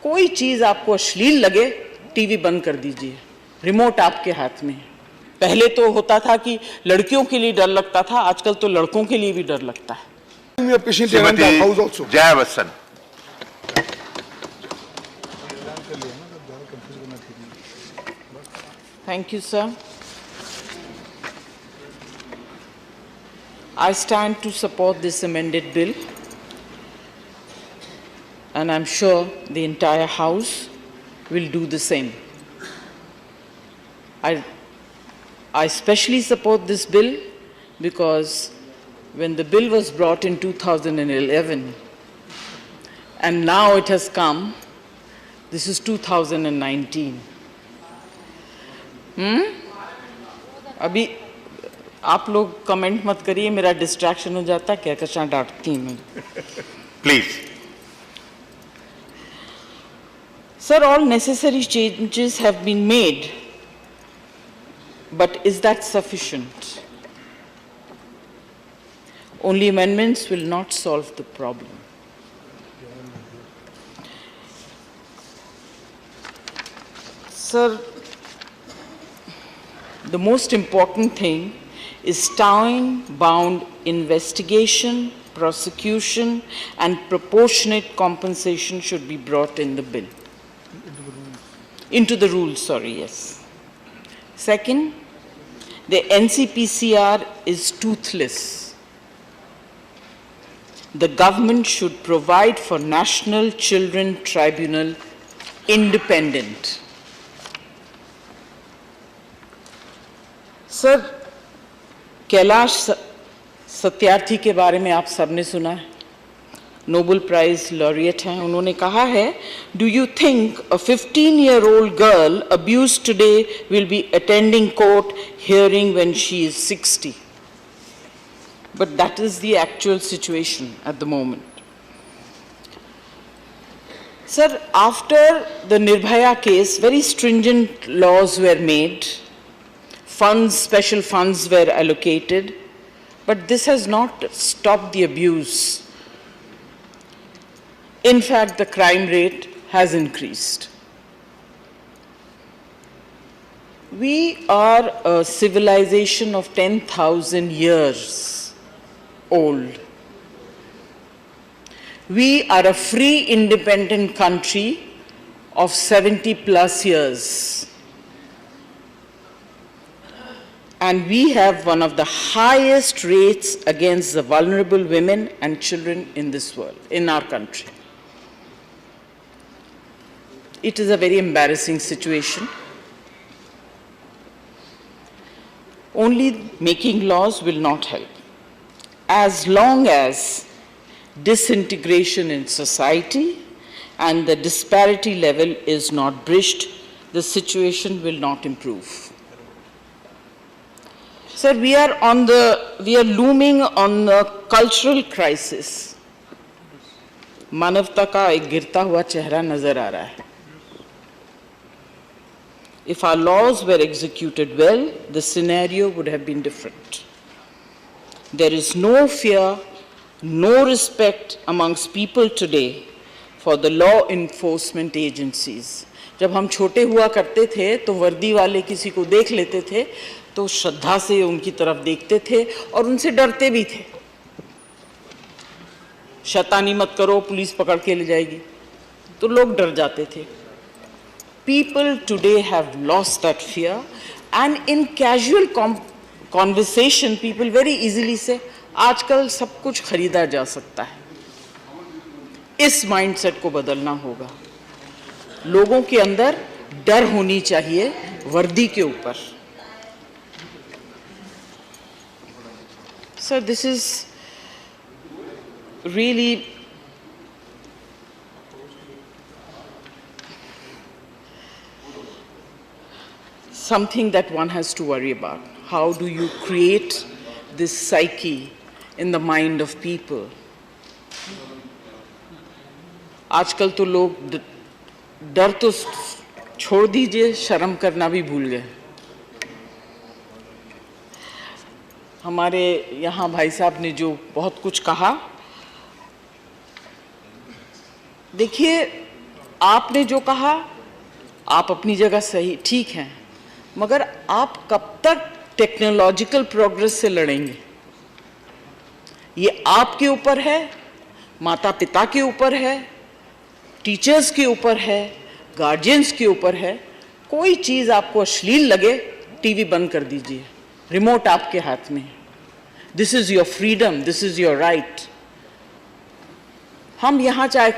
कोई चीज आपको अश्लील लगे, टीवी बंद कर दीजिए, रिमोट आपके हाथ में है। पहले तो होता था कि लड़कियों के लिए डर लगता था, आजकल तो लड़कों के लिए भी डर लगता है। Jaya Bachchan. Thank you, sir. I stand to support this amended bill, and I'm sure the entire House will do the same. I especially support this bill because when the bill was brought in 2011, and now it has come, this is 2019. अभी आप लोग comment मत करिए, मेरा distraction हो जाता है, क्या कशा डांटती मैं। Please sir, all necessary changes have been made, but is that sufficient? Only amendments will not solve the problem. Sir, the most important thing is time-bound investigation, prosecution, and proportionate compensation should be brought in the bill. Into the rules, sorry, yes. Second, the NCPCR is toothless. The government should provide for National Children Tribunal independent. Sir, Kailash Satyarthi के बारे में आप सबने सुना है, Nobel prize laureate हैं। उन्होंने कहा है, do you think a 15-year-old girl abused today will be attending court hearing when she is 60? But that is the actual situation at the moment. Sir, after the Nirbhaya case, very stringent laws were made. Funds, special funds were allocated, but this has not stopped the abuse. In fact, the crime rate has increased. We are a civilization of 10,000 years old. We are a free, independent country of 70+ years. And we have one of the highest rates against the vulnerable women and children in this world, in our country. It is a very embarrassing situation. Only making laws will not help. As long as disintegration in society and the disparity level is not bridged, the situation will not improve. Sir, we are looming on a cultural crisis. मानवता का एक गिरता हुआ चेहरा नजर आ रहा है. If our laws were executed well, the scenario would have been different. There is no fear, no respect amongst people today for the law enforcement agencies. जब हम छोटे हुआ करते थे तो वर्दी वाले किसी को देख लेते थे तो श्रद्धा से उनकी तरफ देखते थे और उनसे डरते भी थे। शैतानी मत करो, पुलिस पकड़ के ले जाएगी, तो लोग डर जाते थे। People today have lost that fear, and in casual conversation, people very easily say, आजकल सब कुछ खरीदा जा सकता है। इस माइंडसेट को बदलना होगा। लोगों के अंदर डर होनी चाहिए वर्दी के ऊपर। So this is really something that one has to worry about. How do you create this psyche in the mind of people? आजकल तो लोग डर तो छोड़ दीजिए, शर्म करना भी भूल गए। हमारे यहाँ भाई साहब ने जो बहुत कुछ कहा, देखिए आपने जो कहा, आप अपनी जगह सही ठीक हैं, मगर आप कब तक टेक्नोलॉजिकल प्रोग्रेस से लड़ेंगे? ये आपके ऊपर है, माता पिता के ऊपर है, टीचर्स के ऊपर है, गार्जियंस के ऊपर है। कोई चीज़ आपको अश्लील लगे, टीवी बंद कर दीजिए, रिमोट आपके हाथ में है। This is your freedom, this is your right. हम यहाँ चाहे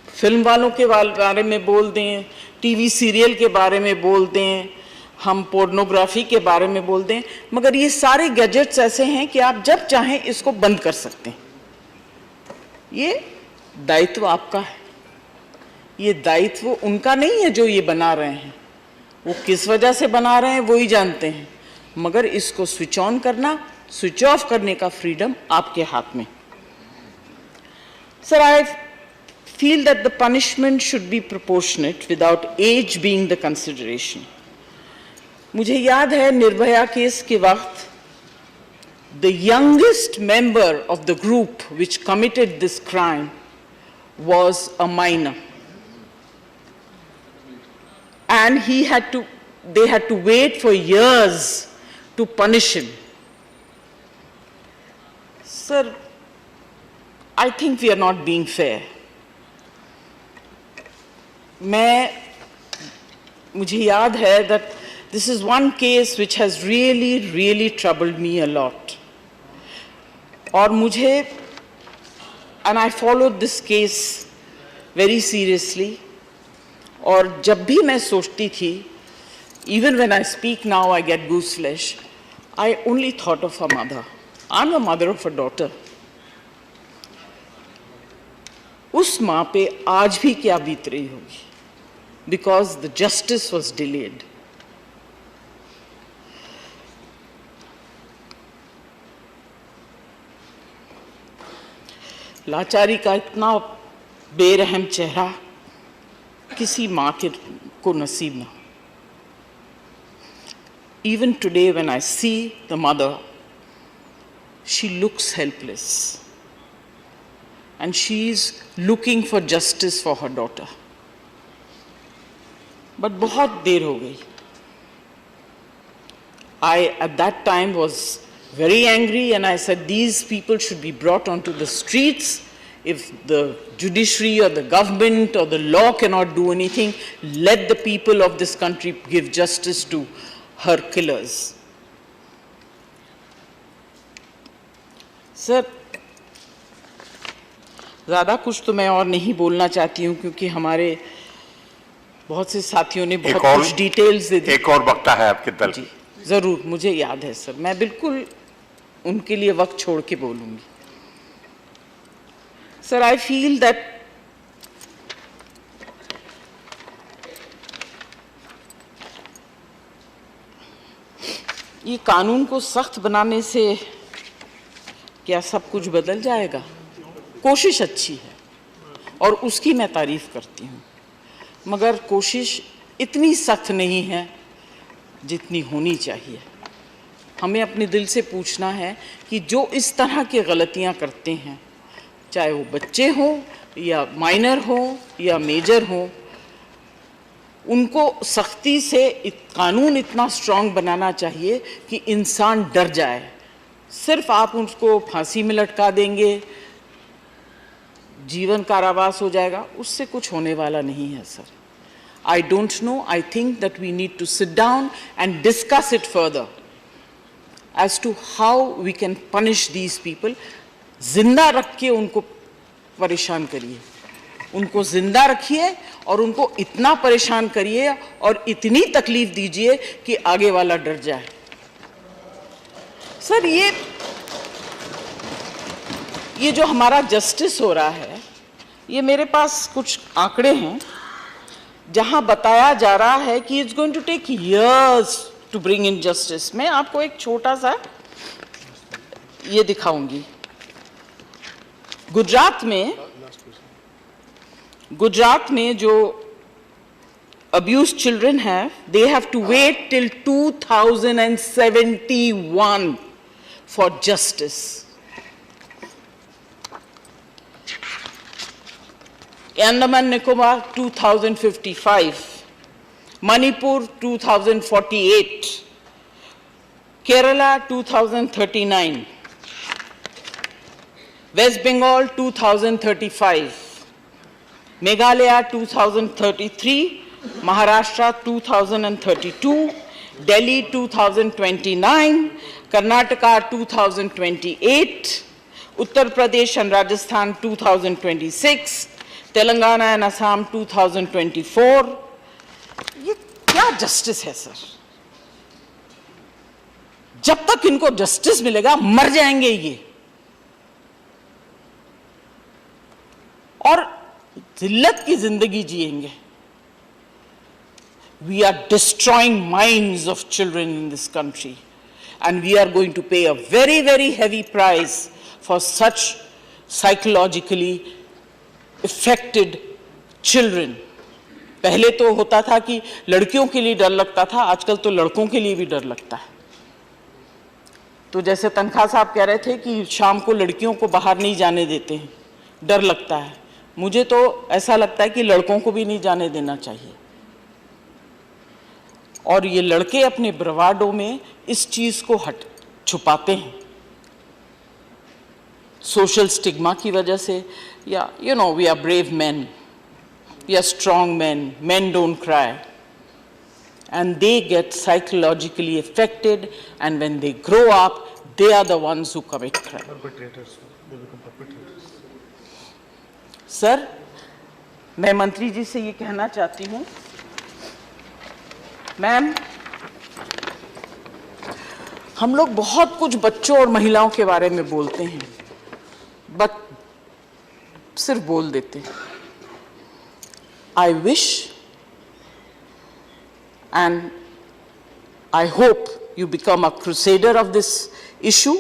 फिल्म वालों के बारे में बोल दें, टीवी सीरियल के बारे में बोल दें, हम पोर्नोग्राफी के बारे में बोल दें, मगर ये सारे गैजेट्स ऐसे हैं कि आप जब चाहें इसको बंद कर सकते हैं। ये दायित्व आपका है, ये दायित्व उनका नहीं है जो ये बना रहे हैं। वो किस वजह से बना रहे हैं वो ही जानते हैं, मगर इसको स्विच ऑन करना, स्विच ऑफ करने का फ्रीडम आपके हाथ में। Sir, I feel that the punishment should be proportionate without age being the consideration. मुझे याद है निर्भया केस के वक्त the youngest member of the group which committed this crime was a minor, and they had to wait for years to punish him. Sir, I think we are not being fair. मुझे याद है that this is one case which has really troubled me a lot. और मुझे, and I followed this case very seriously. और जब भी मैं सोचती थी, even when I speak now I get gooseflesh, I only thought of her mother. I'm a mother of a daughter. उस माँ पे आज भी क्या बीत रही होगी, because the justice was delayed. लाचारी का इतना बेरहम चेहरा किसी माँ को नसीब ना। Even today when I see the mother, she looks helpless. And she is looking for justice for her daughter. But बहुत देर हो गई. I at that time was very angry and I said these people should be brought onto the streets. If the judiciary or the government or the law cannot do anything, let the people of this country give justice to her killers. Sir, ज़्यादा कुछ तो मैं और नहीं बोलना चाहती हूँ क्योंकि हमारे बहुत से साथियों ने बहुत कुछ डिटेल्स दे दी। एक और वक्ता है आपके दल। जी ज़रूर, मुझे याद है सर, मैं बिल्कुल उनके लिए वक्त छोड़ के बोलूँगी। सर, आई फील दैट ये कानून को सख्त बनाने से क्या सब कुछ बदल जाएगा? कोशिश अच्छी है और उसकी मैं तारीफ करती हूँ, मगर कोशिश इतनी सख्त नहीं है जितनी होनी चाहिए। हमें अपने दिल से पूछना है कि जो इस तरह की गलतियाँ करते हैं, चाहे वो बच्चे हों या माइनर हों या मेजर हों, उनको सख्ती से कानून इतना स्ट्रॉन्ग बनाना चाहिए कि इंसान डर जाए। सिर्फ आप उसको फांसी में लटका देंगे, जीवन कारावास हो जाएगा, उससे कुछ होने वाला नहीं है sir. I don't know. I think that we need to sit down and discuss it further as to how we can punish these people. जिंदा रख के उनको परेशान करिए, उनको जिंदा रखिए और उनको इतना परेशान करिए और इतनी तकलीफ दीजिए कि आगे वाला डर जाए। सर, ये जो हमारा जस्टिस हो रहा है, ये मेरे पास कुछ आंकड़े हैं जहां बताया जा रहा है कि it's going to take years to bring in justice. मैं आपको एक छोटा सा ये दिखाऊंगी। गुजरात में जो अब्यूज चिल्ड्रन हैं, they have to wait till 2071 for justice. Andaman Nicobar 2055, Manipur 2048, Kerala 2039, West Bengal 2035, Meghalaya 2033, Maharashtra 2032, Delhi 2029, Karnataka 2028, Uttar Pradesh and Rajasthan 2026, Telangana and Assam 2024. ये क्या जस्टिस है सर? जब तक इनको जस्टिस मिलेगा मर जाएंगे ये, और जिल्लत की जिंदगी जिएंगे. We are destroying minds of children in this country, and we are going to pay a very, very heavy price for such psychologically affected children. पहले तो होता था कि लड़कियों के लिए डर लगता था, आजकल तो लड़कों के लिए भी डर लगता है. तो जैसे तनखा साहब कह रहे थे कि शाम को लड़कियों को बाहर नहीं जाने देते हैं, डर लगता है. मुझे तो ऐसा लगता है कि लड़कों को भी नहीं जाने देना चाहिए. और ये लड़के अपने ब्रवाडो में इस चीज को छुपाते हैं, सोशल स्टिग्मा की वजह से, या you know, we are brave man, we are strong man, men don't cry, and they get psychologically affected, and when they grow up they are the ones who commit crime. Perpetrators, they become perpetrators. Sir, मैं मंत्री जी से ये कहना चाहती हूँ, ma'am, हम लोग बहुत कुछ बच्चों और महिलाओं के बारे में बोलते हैं, बट सिर्फ बोल देते हैं. I wish and I hope you become a crusader of this issue,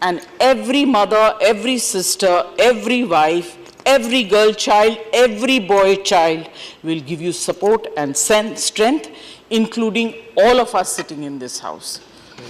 and every mother, every sister, every wife, every girl child, every boy child will give you support and strength, including all of us sitting in this house.